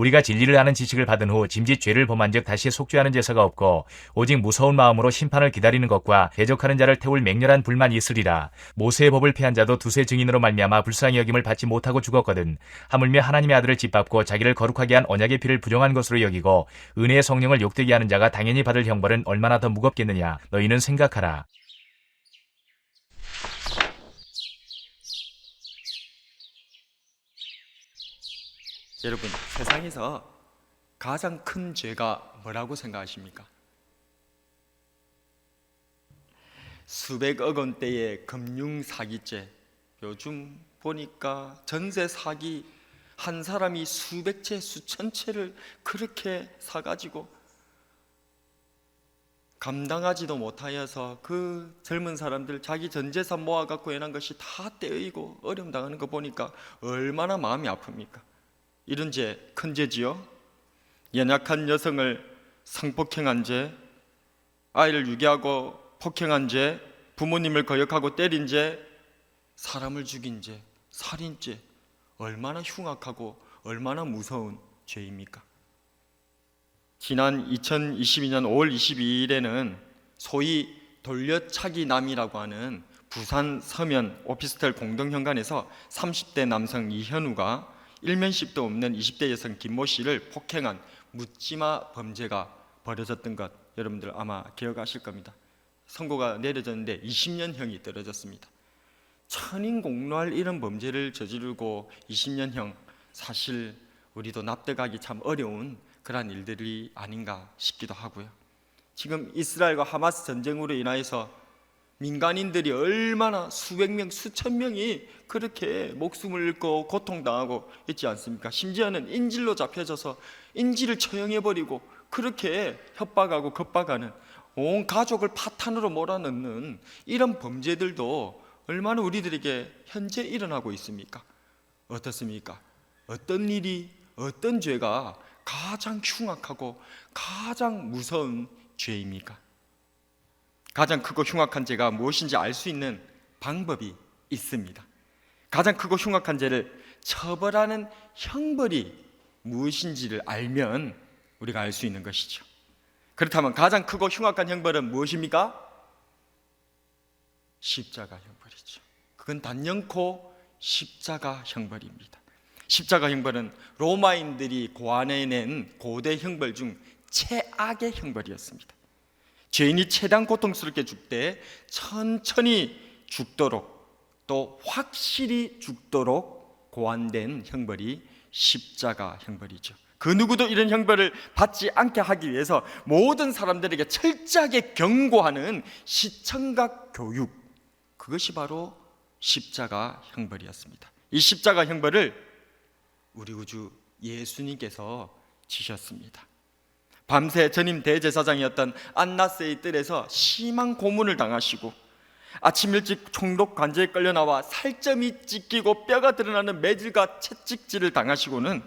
우리가 진리를 아는 지식을 받은 후 짐짓 죄를 범한 즉 다시 속죄하는 제사가 없고 오직 무서운 마음으로 심판을 기다리는 것과 대적하는 자를 태울 맹렬한 불만이 있으리라. 모세의 법을 폐한 자도 두세 증인으로 말미암아 불쌍히 여김을 받지 못하고 죽었거든. 하물며 하나님의 아들을 짓밟고 자기를 거룩하게 한 언약의 피를 부정한 것으로 여기고 은혜의 성령을 욕되게 하는 자가 당연히 받을 형벌은 얼마나 더 무겁겠느냐. 너희는 생각하라. 여러분, 세상에서 가장 큰 죄가 뭐라고 생각하십니까? 수백억 원대의 금융사기죄. 요즘 보니까 전세 사기 한 사람이 수백 채, 수천 채를 그렇게 사가지고 감당하지도 못하여서 그 젊은 사람들 자기 전 재산 모아갖고 해난 것이 다 떼어이고 어려움 당하는 거 보니까 얼마나 마음이 아픕니까? 이런 죄, 큰 죄지요. 연약한 여성을 성폭행한 죄, 아이를 유기하고 폭행한 죄, 부모님을 거역하고 때린 죄, 사람을 죽인 죄, 살인죄, 얼마나 흉악하고 얼마나 무서운 죄입니까? 지난 2022년 5월 22일에는 소위 돌려차기남이라고 하는 부산 서면 오피스텔 공동현관에서 30대 남성 이현우가 일면식도 없는 20대 여성 김모 씨를 폭행한 묻지마 범죄가 벌어졌던 것 여러분들 아마 기억하실 겁니다. 선고가 내려졌는데 20년형이 떨어졌습니다. 천인공노할 이런 범죄를 저지르고 20년형, 사실 우리도 납득하기 참 어려운 그러한 일들이 아닌가 싶기도 하고요. 지금 이스라엘과 하마스 전쟁으로 인하여서 민간인들이 얼마나 수백 명, 수천 명이 그렇게 목숨을 잃고 고통당하고 있지 않습니까? 심지어는 인질로 잡혀져서 인질을 처형해버리고 그렇게 협박하고 겁박하는 온 가족을 파탄으로 몰아넣는 이런 범죄들도 얼마나 우리들에게 현재 일어나고 있습니까? 어떻습니까? 어떤 일이, 어떤 죄가 가장 흉악하고 가장 무서운 죄입니까? 가장 크고 흉악한 죄가 무엇인지 알 수 있는 방법이 있습니다. 가장 크고 흉악한 죄를 처벌하는 형벌이 무엇인지를 알면 우리가 알 수 있는 것이죠. 그렇다면 가장 크고 흉악한 형벌은 무엇입니까? 십자가 형벌이죠. 그건 단연코 십자가 형벌입니다. 십자가 형벌은 로마인들이 고안해낸 고대 형벌 중 최악의 형벌이었습니다. 죄인이 최대한 고통스럽게 죽되 천천히 죽도록 또 확실히 죽도록 고안된 형벌이 십자가 형벌이죠. 그 누구도 이런 형벌을 받지 않게 하기 위해서 모든 사람들에게 철저하게 경고하는 시청각 교육, 그것이 바로 십자가 형벌이었습니다. 이 십자가 형벌을 우리 구주 예수님께서 지셨습니다. 밤새 전임 대제사장이었던 안나스의 뜰에서 심한 고문을 당하시고 아침 일찍 총독 관저에 끌려 나와 살점이 찢기고 뼈가 드러나는 매질과 채찍질을 당하시고는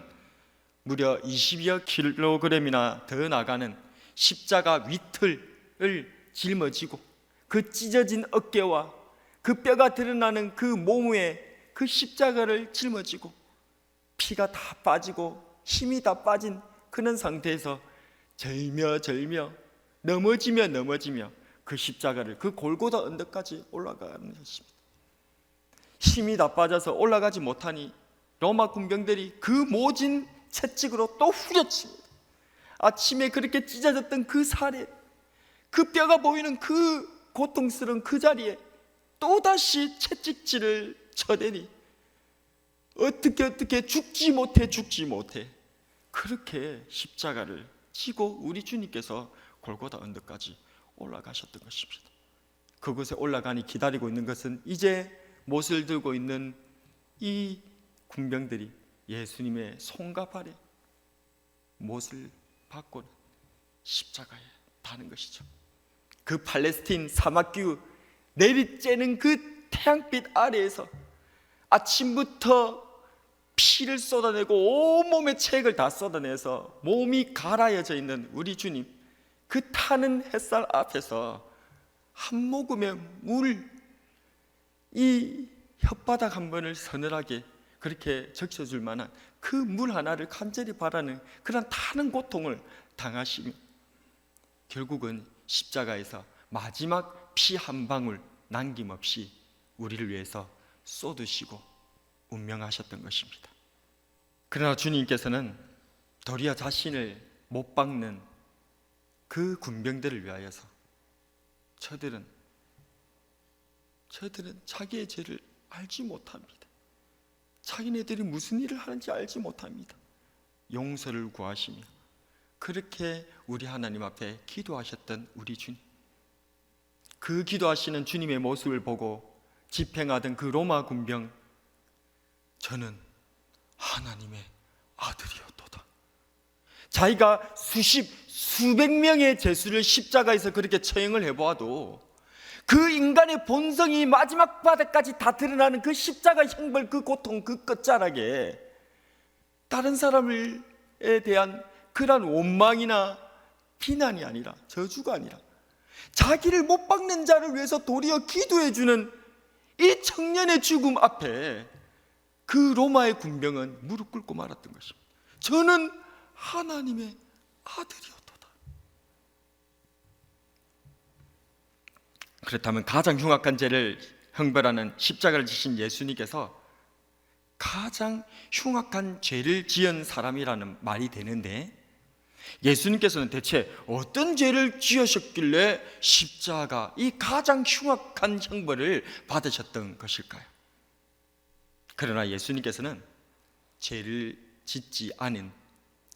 무려 20여 킬로그램이나 더 나가는 십자가 위틀을 짊어지고 그 찢어진 어깨와 그 뼈가 드러나는 그 몸 위에 그 십자가를 짊어지고 피가 다 빠지고 힘이 다 빠진 그런 상태에서 절며 넘어지며 그 십자가를 그 골고다 언덕까지 올라가는 것입니다. 힘이 다 빠져서 올라가지 못하니 로마 군병들이 그 모진 채찍으로 또 후려칩니다. 아침에 그렇게 찢어졌던 그 살에 그 뼈가 보이는 그 고통스러운 그 자리에 또다시 채찍질을 쳐대니 어떻게 죽지 못해 그렇게 십자가를 지고 우리 주님께서 골고다 언덕까지 올라가셨던 것입니다. 그곳에 올라가니 기다리고 있는 것은 이제 못을 들고 있는 이 군병들이 예수님의 손과 발에 못을 받고는 십자가에 다는 것이죠. 그 팔레스틴 사막규 내리쬐는 그 태양빛 아래에서 아침부터 피를 쏟아내고 온몸에 체액을 다 쏟아내서 몸이 가라여져 있는 우리 주님, 그 타는 햇살 앞에서 한 모금의 물, 이 혓바닥 한 번을 서늘하게 그렇게 적셔줄 만한 그 물 하나를 간절히 바라는 그런 타는 고통을 당하시며 결국은 십자가에서 마지막 피 한 방울 남김없이 우리를 위해서 쏟으시고 운명하셨던 것입니다. 그러나 주님께서는 도리어 자신을 못 박는 그 군병들을 위하여서 저들은 자기의 죄를 알지 못합니다. 자기네들이 무슨 일을 하는지 알지 못합니다. 용서를 구하시며 그렇게 우리 하나님 앞에 기도하셨던 우리 주님, 그 기도하시는 주님의 모습을 보고 집행하던 그 로마 군병, 저는 하나님의 아들이었도다. 자기가 수백 명의 죄수를 십자가에서 그렇게 처형을 해보아도 그 인간의 본성이 마지막 바닥까지 다 드러나는 그 십자가 형벌, 그 고통, 그 끝자락에 다른 사람에 대한 그러한 원망이나 비난이 아니라, 저주가 아니라 자기를 못 박는 자를 위해서 도리어 기도해주는 이 청년의 죽음 앞에 그 로마의 군병은 무릎 꿇고 말았던 것입니다. 저는 하나님의 아들이었도다. 그렇다면 가장 흉악한 죄를 형벌하는 십자가를 지신 예수님께서 가장 흉악한 죄를 지은 사람이라는 말이 되는데, 예수님께서는 대체 어떤 죄를 지으셨길래 십자가, 이 가장 흉악한 형벌을 받으셨던 것일까요? 그러나 예수님께서는 죄를 짓지 않은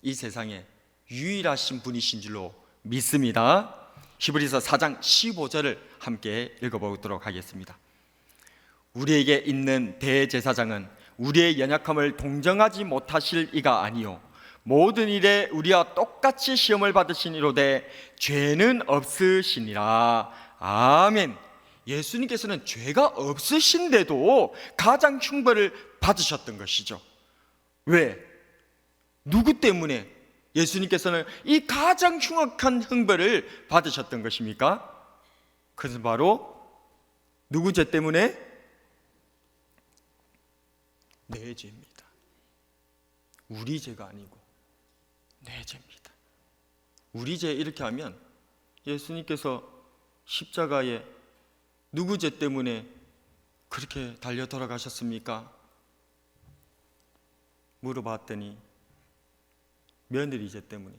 이 세상에 유일하신 분이신 줄로 믿습니다. 히브리서 4장 15절을 함께 읽어보도록 하겠습니다. 우리에게 있는 대제사장은 우리의 연약함을 동정하지 못하실 이가 아니요 모든 일에 우리와 똑같이 시험을 받으시니로되 죄는 없으시니라. 아멘. 예수님께서는 죄가 없으신데도 가장 흉벌을 받으셨던 것이죠. 왜? 누구 때문에 예수님께서는 이 가장 흉악한 형벌을 받으셨던 것입니까? 그것은 바로 누구 죄 때문에? 내 죄입니다. 우리 죄가 아니고 내 죄입니다. 우리 죄 이렇게 하면 예수님께서 십자가에 누구 죄 때문에 그렇게 달려 돌아가셨습니까? 물어봤더니 며느리 죄 때문에.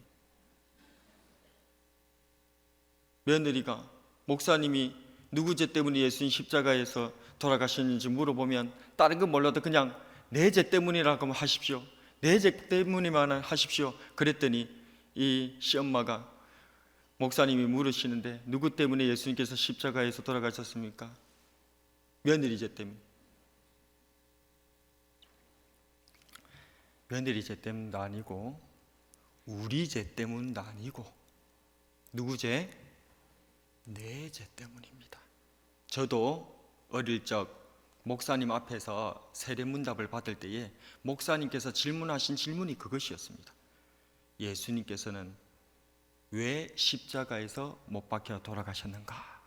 며느리가 목사님이 누구 죄 때문에 예수님 십자가에서 돌아가셨는지 물어보면 다른 건 몰라도 그냥 내 죄 때문이라고 하십시오. 내 죄 때문에만 하십시오. 그랬더니 이 시엄마가 목사님이 물으시는데 누구 때문에 예수님께서 십자가에서 돌아가셨습니까? 며느리 죄 때문에. 며느리 죄 때문도 아니고 우리 죄 때문도 아니고 누구 죄? 내 죄 때문입니다. 저도 어릴 적 목사님 앞에서 세례문답을 받을 때에 목사님께서 질문하신 질문이 그것이었습니다. 예수님께서는 왜 십자가에서 못 박혀 돌아가셨는가?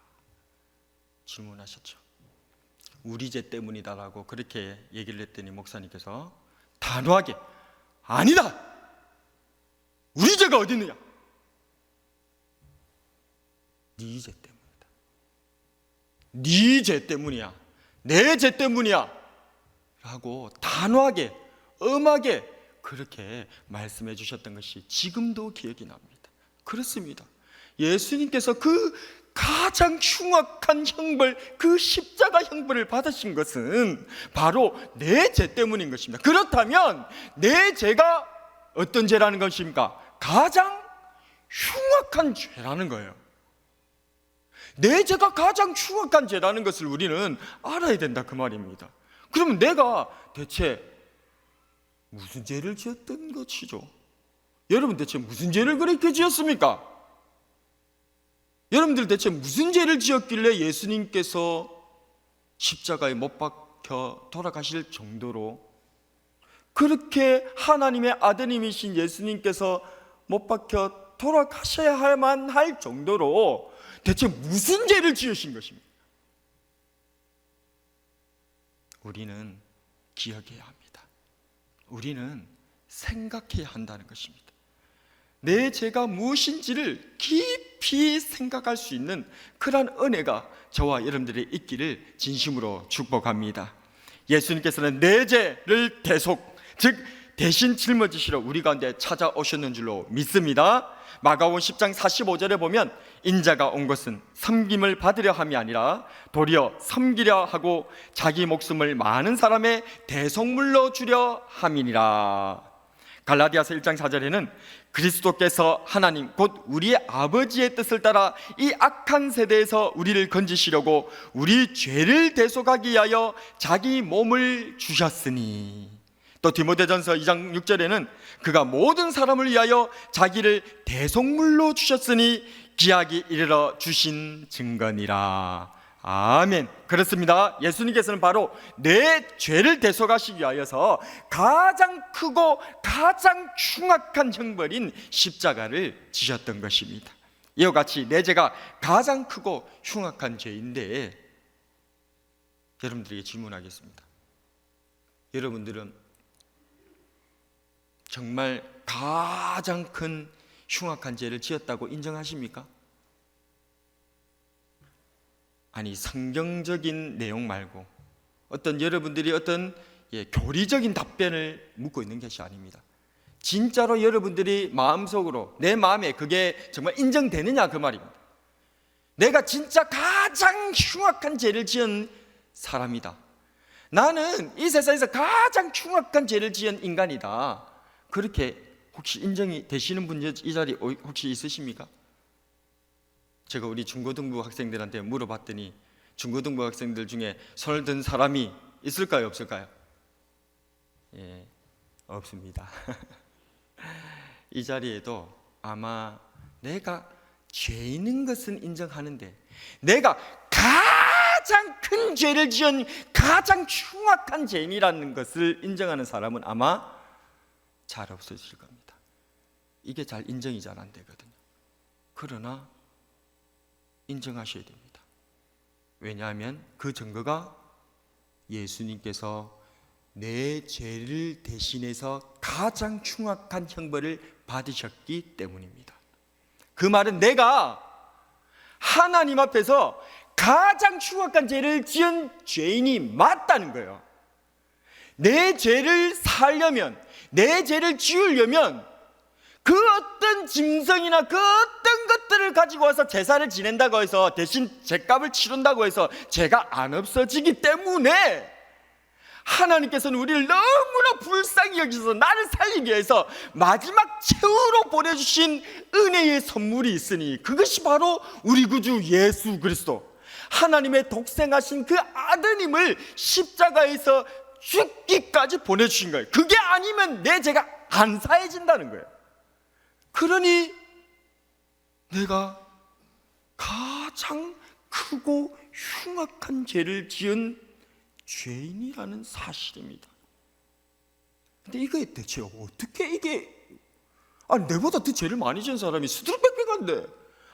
질문하셨죠. 우리 죄 때문이다라고 그렇게 얘기를 했더니 목사님께서 단호하게 아니다! 우리 죄가 어디 있느냐? 네 죄 때문이다. 네 죄 때문이야. 내 죄 때문이야 라고 단호하게 엄하게 그렇게 말씀해 주셨던 것이 지금도 기억이 납니다. 그렇습니다. 예수님께서 그 가장 흉악한 형벌, 그 십자가 형벌을 받으신 것은 바로 내 죄 때문인 것입니다. 그렇다면 내 죄가 어떤 죄라는 것입니까? 가장 흉악한 죄라는 거예요. 내 죄가 가장 흉악한 죄라는 것을 우리는 알아야 된다 그 말입니다. 그러면 내가 대체 무슨 죄를 지었던 것이죠? 여러분 대체 무슨 죄를 그렇게 지었습니까? 여러분들 대체 무슨 죄를 지었길래 예수님께서 십자가에 못 박혀 돌아가실 정도로 그렇게 하나님의 아드님이신 예수님께서 못 박혀 돌아가셔야만 할 정도로 대체 무슨 죄를 지으신 것입니까? 우리는 기억해야 합니다. 우리는 생각해야 한다는 것입니다. 내 죄가 무엇인지를 깊이 생각할 수 있는 그러한 은혜가 저와 여러분들이 있기를 진심으로 축복합니다. 예수님께서는 내 죄를 대속, 즉 대신 짊어지시러 우리 가운데 찾아오셨는 줄로 믿습니다. 마가복음 10장 45절에 보면 인자가 온 것은 섬김을 받으려 함이 아니라 도리어 섬기려 하고 자기 목숨을 많은 사람의 대속물로 주려 함이니라. 갈라디아서 1장 4절에는 그리스도께서 하나님 곧 우리의 아버지의 뜻을 따라 이 악한 세대에서 우리를 건지시려고 우리 죄를 대속하기 위하여 자기 몸을 주셨으니, 또 디모데전서 2장 6절에는 그가 모든 사람을 위하여 자기를 대속물로 주셨으니 기약이 이르러 주신 증거니라. 아멘. 그렇습니다. 예수님께서는 바로 내 죄를 대속하시기 위하여서 가장 크고 가장 흉악한 형벌인 십자가를 지셨던 것입니다. 이와 같이 내 죄가 가장 크고 흉악한 죄인데, 여러분들에게 질문하겠습니다. 여러분들은 정말 가장 큰 흉악한 죄를 지었다고 인정하십니까? 아니, 성경적인 내용 말고 어떤 여러분들이 어떤 교리적인 답변을 묻고 있는 것이 아닙니다. 진짜로 여러분들이 마음속으로 내 마음에 그게 정말 인정되느냐 그 말입니다. 내가 진짜 가장 흉악한 죄를 지은 사람이다. 나는 이 세상에서 가장 흉악한 죄를 지은 인간이다. 그렇게 혹시 인정이 되시는 분 이 자리에 혹시 있으십니까? 제가 우리 중고등부 학생들한테 물어봤더니 중고등부 학생들 중에 손을 든 사람이 있을까요, 없을까요? 예, 없습니다. 이 자리에도 아마 내가 죄인인 것은 인정하는데 내가 가장 큰 죄를 지은 가장 흉악한 죄인이라는 것을 인정하는 사람은 아마 잘 없으실 겁니다. 이게 잘 인정이 잘 안 되거든요. 그러나 인정하셔야 됩니다. 왜냐하면 그 증거가 예수님께서 내 죄를 대신해서 가장 흉악한 형벌을 받으셨기 때문입니다. 그 말은 내가 하나님 앞에서 가장 흉악한 죄를 지은 죄인이 맞다는 거예요. 내 죄를 살려면, 내 죄를 지우려면 그 어떤 짐승이나 그 어떤 것들을 가지고 와서 제사를 지낸다고 해서 대신 죄값을 치른다고 해서 죄가 안 없어지기 때문에 하나님께서는 우리를 너무나 불쌍히 여기셔서 나를 살리기 위해서 마지막 최후로 보내주신 은혜의 선물이 있으니 그것이 바로 우리 구주 예수 그리스도, 하나님의 독생하신 그 아드님을 십자가에서 죽기까지 보내주신 거예요. 그게 아니면 내 죄가 안 사해진다는 거예요. 그러니 내가 가장 크고 흉악한 죄를 지은 죄인이라는 사실입니다. 근데 이게 대체 어떻게 이게 내보다 더 죄를 많이 지은 사람이 수두룩백백한데,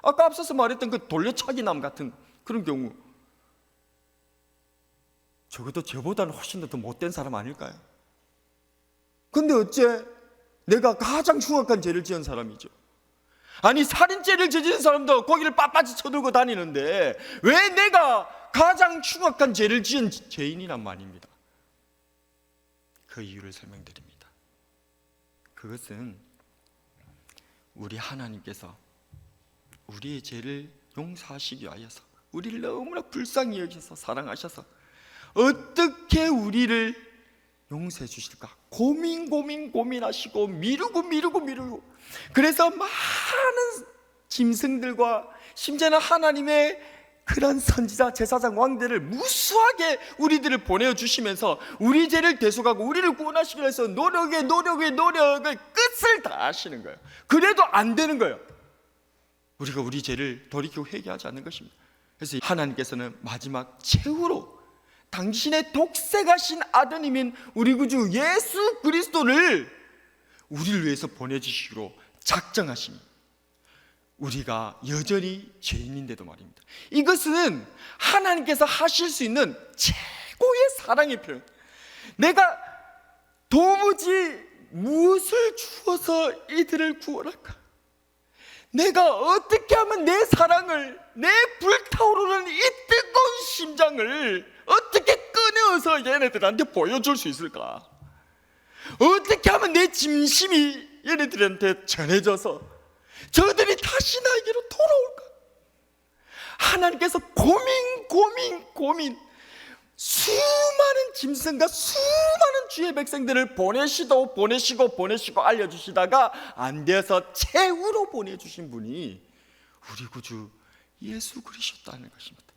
아까 앞서서 말했던 그 돌려차기남 같은 그런 경우, 적어도 저보다는 훨씬 더 못된 사람 아닐까요? 근데 어째 내가 가장 흉악한 죄를 지은 사람이죠. 아니, 살인죄를 저지른 사람도 거기를 빳빳이 쳐들고 다니는데 왜 내가 가장 흉악한 죄를 지은 죄인이란 말입니다. 그 이유를 설명드립니다. 그것은 우리 하나님께서 우리의 죄를 용서하시기 위하여서 우리를 너무나 불쌍히 여기셔서 사랑하셔서 어떻게 우리를 용서해 주실까 고민하시고 미루고 그래서 많은 짐승들과 심지어는 하나님의 그런 선지자, 제사장, 왕들을 무수하게 우리들을 보내주시면서 우리 죄를 대속하고 우리를 구원하시기 위해서 노력을 끝을 다 하시는 거예요. 그래도 안 되는 거예요. 우리가 우리 죄를 돌이키고 회개하지 않는 것입니다. 그래서 하나님께서는 마지막 최후로 당신의 독생하신 아드님인 우리 구주 예수 그리스도를 우리를 위해서 보내주시기로 작정하십니다. 우리가 여전히 죄인인데도 말입니다. 이것은 하나님께서 하실 수 있는 최고의 사랑의 표현. 내가 도무지 무엇을 주어서 이들을 구원할까? 내가 어떻게 하면 내 사랑을, 내 불타오르는 이 뜨거운 심장을 어떻게 꺼내어서 얘네들한테 보여줄 수 있을까? 어떻게 하면 내 진심이 얘네들한테 전해져서 저들이 다시 나에게로 돌아올까? 하나님께서 고민 수많은 짐승과 수많은 주의 백성들을 보내시고 알려주시다가 안 되어서 최후로 보내주신 분이 우리 구주 예수 그리스도였다는 것입니다.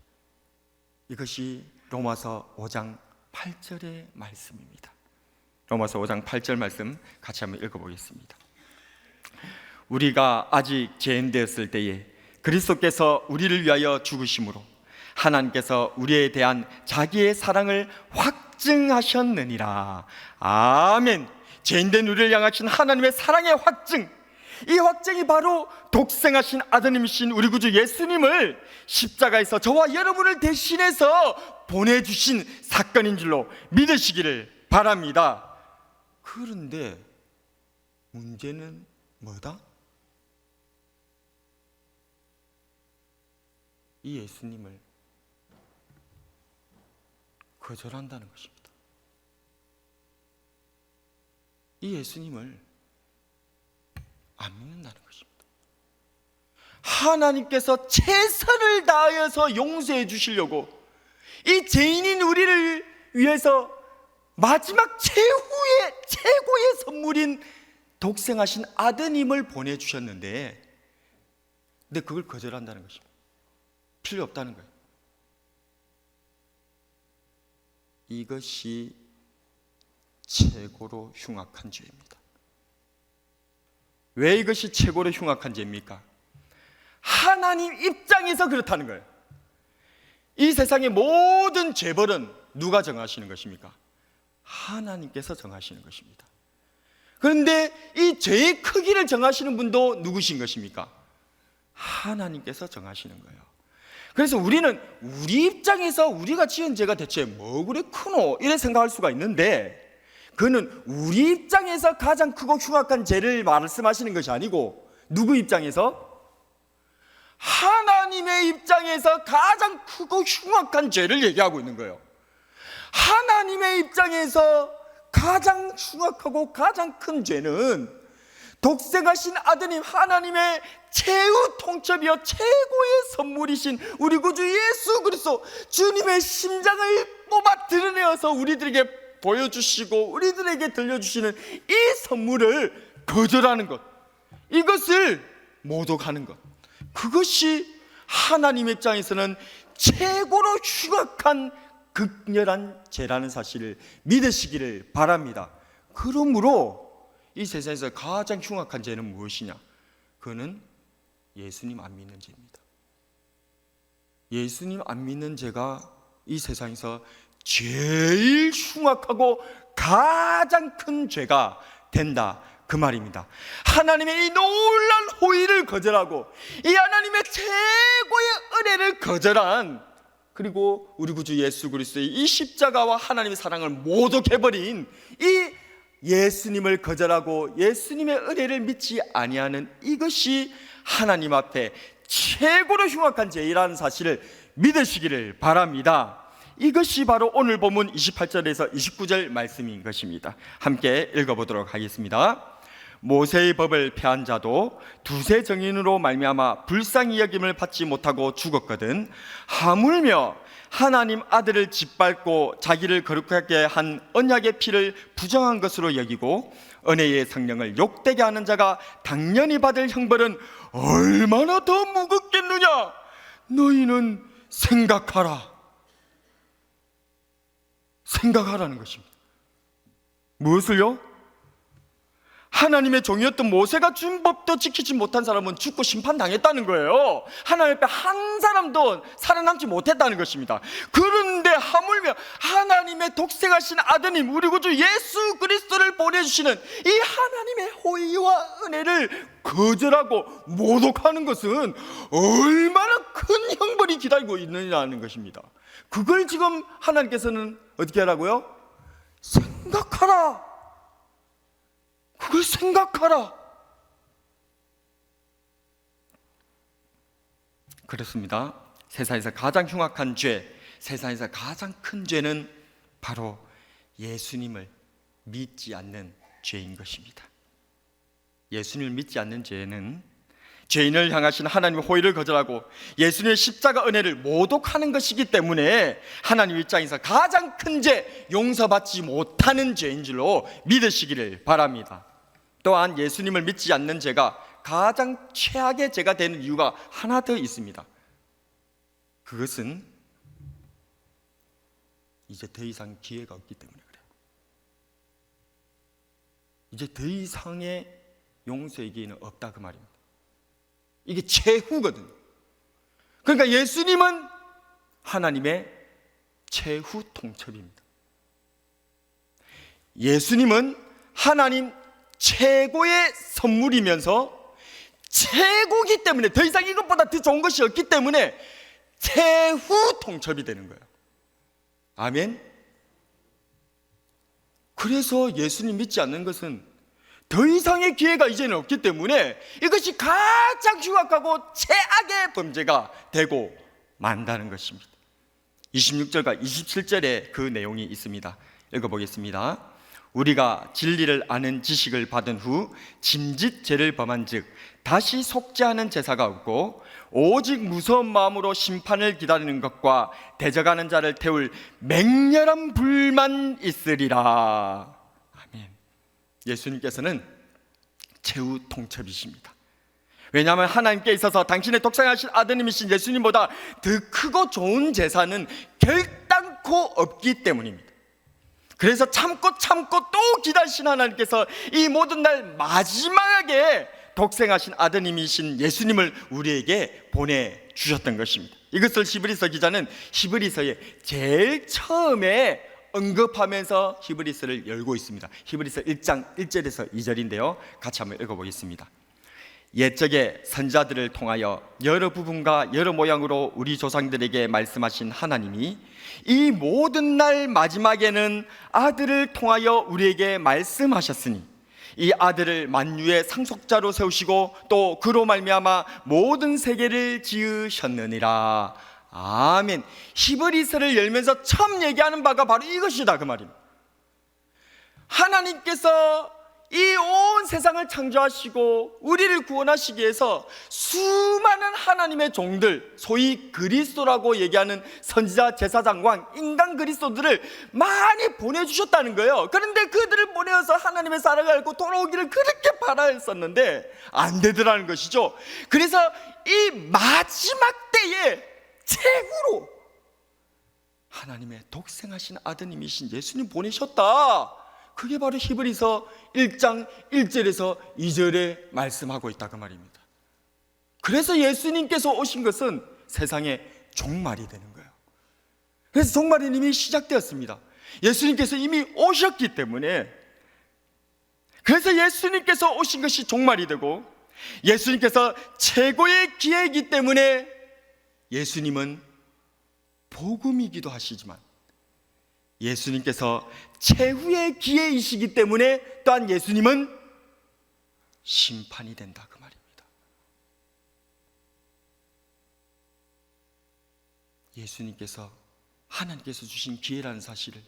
이것이 로마서 5장 8절의 말씀입니다. 로마서 5장 8절 말씀 같이 한번 읽어보겠습니다. 우리가 아직 죄인 되었을 때에 그리스도께서 우리를 위하여 죽으심으로 하나님께서 우리에 대한 자기의 사랑을 확증하셨느니라. 아멘. 죄인된 우리를 향하신 하나님의 사랑의 확증, 이 확증이 바로 독생하신 아드님이신 우리 구주 예수님을 십자가에서 저와 여러분을 대신해서 보내주신 사건인 줄로 믿으시기를 바랍니다. 그런데 문제는 뭐다? 이 예수님을 거절한다는 것입니다. 이 예수님을 안 믿는다는 것입니다. 하나님께서 최선을 다하여서 용서해 주시려고 이 죄인인 우리를 위해서 마지막 최고의 선물인 독생하신 아드님을 보내주셨는데, 근데 그걸 거절한다는 것입니다. 필요 없다는 거예요. 이것이 최고로 흉악한 죄입니다. 왜 이것이 최고로 흉악한 죄입니까? 하나님 입장에서 그렇다는 거예요. 이 세상의 모든 죄벌은 누가 정하시는 것입니까? 하나님께서 정하시는 것입니다. 그런데 이 죄의 크기를 정하시는 분도 누구신 것입니까? 하나님께서 정하시는 거예요. 그래서 우리는 우리 입장에서 우리가 지은 죄가 대체 뭐 그래 크노? 이래 생각할 수가 있는데, 그는 우리 입장에서 가장 크고 흉악한 죄를 말씀하시는 것이 아니고 누구 입장에서? 하나님의 입장에서 가장 크고 흉악한 죄를 얘기하고 있는 거예요. 하나님의 입장에서 가장 흉악하고 가장 큰 죄는 독생하신 아드님 하나님의 최후 통첩이요 최고의 선물이신 우리 구주 예수 그리스도 주님의 심장을 뽑아 드러내어서 우리들에게 보여주시고 우리들에게 들려주시는 이 선물을 거절하는 것, 이것을 모독하는 것, 그것이 하나님 입장에서는 최고로 흉악한 극렬한 죄라는 사실을 믿으시기를 바랍니다. 그러므로 이 세상에서 가장 흉악한 죄는 무엇이냐? 그거는 예수님 안 믿는 죄입니다. 예수님 안 믿는 죄가 이 세상에서 제일 흉악하고 가장 큰 죄가 된다, 그 말입니다. 하나님의 이 놀라운 호의를 거절하고 이 하나님의 최고의 은혜를 거절한, 그리고 우리 구주 예수 그리스도의 이 십자가와 하나님의 사랑을 모독해버린 이 예수님을 거절하고 예수님의 은혜를 믿지 아니하는 이것이 하나님 앞에 최고로 흉악한 죄라는 사실을 믿으시기를 바랍니다. 이것이 바로 오늘 본문 28절에서 29절 말씀인 것입니다. 함께 읽어보도록 하겠습니다. 모세의 법을 폐한 자도 두세 증인으로 말미암아 불쌍히 여김을 받지 못하고 죽었거든 하물며 하나님 아들을 짓밟고 자기를 거룩하게 한 언약의 피를 부정한 것으로 여기고 은혜의 성령을 욕되게 하는 자가 당연히 받을 형벌은 얼마나 더 무겁겠느냐? 너희는 생각하라는 것입니다. 무엇을요? 하나님의 종이었던 모세가 준 법도 지키지 못한 사람은 죽고 심판당했다는 거예요. 하나님 앞에 한 사람도 살아남지 못했다는 것입니다. 그런데 하물며 하나님의 독생하신 아드님 우리 구주 예수 그리스도를 보내주시는 이 하나님의 호의와 은혜를 거절하고 모독하는 것은 얼마나 큰 형벌이 기다리고 있느냐는 것입니다. 그걸 지금 하나님께서는 어떻게 하라고요? 생각하라. 그걸 생각하라. 그렇습니다. 세상에서 가장 흉악한 죄, 세상에서 가장 큰 죄는 바로 예수님을 믿지 않는 죄인 것입니다. 예수님을 믿지 않는 죄는 죄인을 향하신 하나님의 호의를 거절하고 예수님의 십자가 은혜를 모독하는 것이기 때문에 하나님 입장에서 가장 큰 죄, 용서받지 못하는 죄인 줄로 믿으시기를 바랍니다. 또한 예수님을 믿지 않는 죄가 가장 최악의 죄가 되는 이유가 하나 더 있습니다. 그것은 이제 더 이상 기회가 없기 때문에 그래요. 이제 더 이상의 용서의 기회는 없다 그 말입니다. 이게 최후거든요. 그러니까 예수님은 하나님의 최후 통첩입니다. 예수님은 하나님 최고의 선물이면서 최고기 때문에 더 이상 이것보다 더 좋은 것이 없기 때문에 최후 통첩이 되는 거예요. 아멘. 그래서 예수님 믿지 않는 것은 더 이상의 기회가 이제는 없기 때문에 이것이 가장 흉악하고 최악의 범죄가 되고 만다는 것입니다. 26절과 27절에 그 내용이 있습니다. 읽어보겠습니다. 우리가 진리를 아는 지식을 받은 후 짐짓 죄를 범한 즉 다시 속죄하는 제사가 없고 오직 무서운 마음으로 심판을 기다리는 것과 대적하는 자를 태울 맹렬한 불만 있으리라. 아멘. 예수님께서는 최후 통첩이십니다. 왜냐하면 하나님께 있어서 당신의 독생하신 아드님이신 예수님보다 더 크고 좋은 제사는 결단코 없기 때문입니다. 그래서 참고 또 기다리신 하나님께서 이 모든 날 마지막에 독생하신 아드님이신 예수님을 우리에게 보내주셨던 것입니다. 이것을 히브리서 기자는 히브리서의 제일 처음에 언급하면서 히브리서를 열고 있습니다. 히브리서 1장 1절에서 2절인데요 같이 한번 읽어보겠습니다. 옛적에 선지자들을 통하여 여러 부분과 여러 모양으로 우리 조상들에게 말씀하신 하나님이 이 모든 날 마지막에는 아들을 통하여 우리에게 말씀하셨으니 이 아들을 만유의 상속자로 세우시고 또 그로 말미암아 모든 세계를 지으셨느니라. 아멘. 히브리서를 열면서 처음 얘기하는 바가 바로 이것이다 그 말입니다. 하나님께서 이 온 세상을 창조하시고 우리를 구원하시기 위해서 수많은 하나님의 종들, 소위 그리스도라고 얘기하는 선지자, 제사장, 왕, 인간 그리스도들을 많이 보내주셨다는 거예요. 그런데 그들을 보내어서 하나님의 사랑을 알고 돌아오기를 그렇게 바라했었는데 안 되더라는 것이죠. 그래서 이 마지막 때에 최후로 하나님의 독생하신 아드님이신 예수님 보내셨다. 그게 바로 히브리서 1장 1절에서 2절에 말씀하고 있다 그 말입니다. 그래서 예수님께서 오신 것은 세상의 종말이 되는 거예요. 그래서 종말이 이미 시작되었습니다. 예수님께서 이미 오셨기 때문에, 그래서 예수님께서 오신 것이 종말이 되고 예수님께서 최고의 기회이기 때문에 예수님은 복음이기도 하시지만 예수님께서 최후의 기회이시기 때문에 또한 예수님은 심판이 된다 그 말입니다. 예수님께서 하나님께서 주신 기회라는 사실을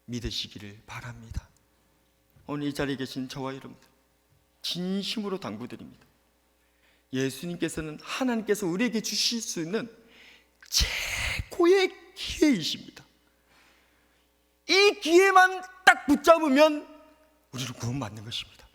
믿으시기를 바랍니다. 오늘 이 자리에 계신 저와 여러분들 진심으로 당부드립니다. 예수님께서는 하나님께서 우리에게 주실 수 있는 최고의 기회이십니다. 이 기회만 딱 붙잡으면 우리는 구원받는 것입니다.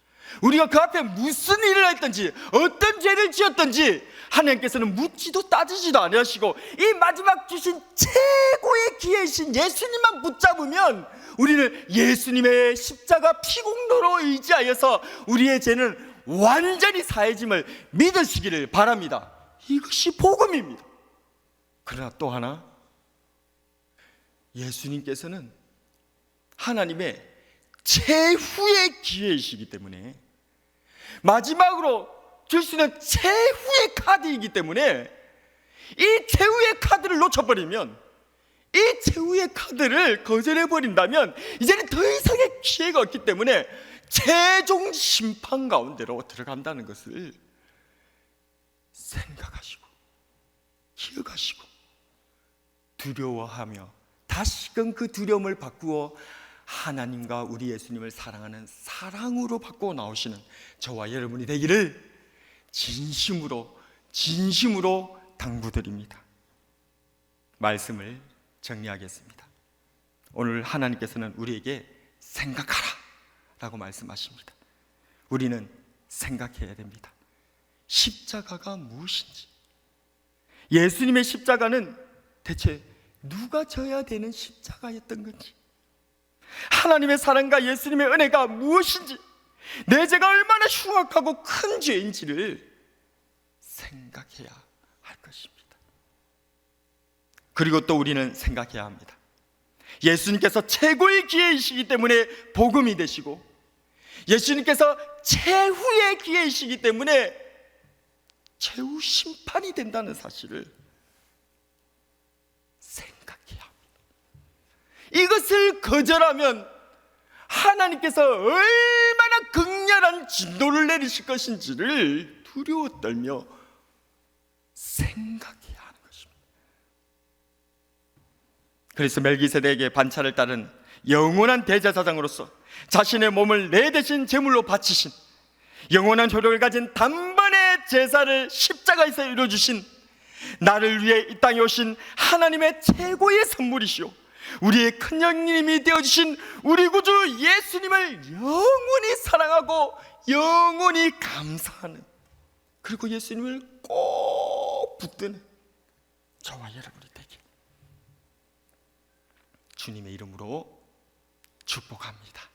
우리가 그 앞에 무슨 일을 했든지 어떤 죄를 지었든지 하나님께서는 묻지도 따지지도 않으시고 이 마지막 주신 최고의 기회이신 예수님만 붙잡으면 우리는 예수님의 십자가 피공로로 의지하여서 우리의 죄는 완전히 사해짐을 믿으시기를 바랍니다. 이것이 복음입니다. 그러나 또 하나, 예수님께서는 하나님의 최후의 기회이시기 때문에, 마지막으로 줄 수 있는 최후의 카드이기 때문에 이 최후의 카드를 놓쳐버리면, 이 최후의 카드를 거절해버린다면 이제는 더 이상의 기회가 없기 때문에 최종 심판 가운데로 들어간다는 것을 생각하시고 기억하시고 두려워하며 다시금 그 두려움을 바꾸어 하나님과 우리 예수님을 사랑하는 사랑으로 바꾸어 나오시는 저와 여러분이 되기를 진심으로 당부드립니다. 말씀을 정리하겠습니다. 오늘 하나님께서는 우리에게 생각하라 라고 말씀하십니다. 우리는 생각해야 됩니다. 십자가가 무엇인지, 예수님의 십자가는 대체 누가 져야 되는 십자가였던 건지, 하나님의 사랑과 예수님의 은혜가 무엇인지, 내 죄가 얼마나 흉악하고 큰 죄인지를 생각해야 할 것입니다. 그리고 또 우리는 생각해야 합니다. 예수님께서 최고의 기회이시기 때문에 복음이 되시고, 예수님께서 최후의 기회이시기 때문에 최후 심판이 된다는 사실을 생각해야 합니다. 이것을 거절하면 하나님께서 얼마나 극렬한 진노를 내리실 것인지를 두려워 떨며 생각해야 하는 것입니다. 그래서 멜기세덱에게 반차를 따른 영원한 대제사장으로서 자신의 몸을 내 대신 제물로 바치신, 영원한 효력을 가진 단번의 제사를 십자가에서 이루어주신, 나를 위해 이 땅에 오신 하나님의 최고의 선물이시오, 우리의 큰 형님이 되어주신 우리 구주 예수님을 영원히 사랑하고 영원히 감사하는, 그리고 예수님을 꼭 붙드는 저와 여러분이 되길 주님의 이름으로 축복합니다.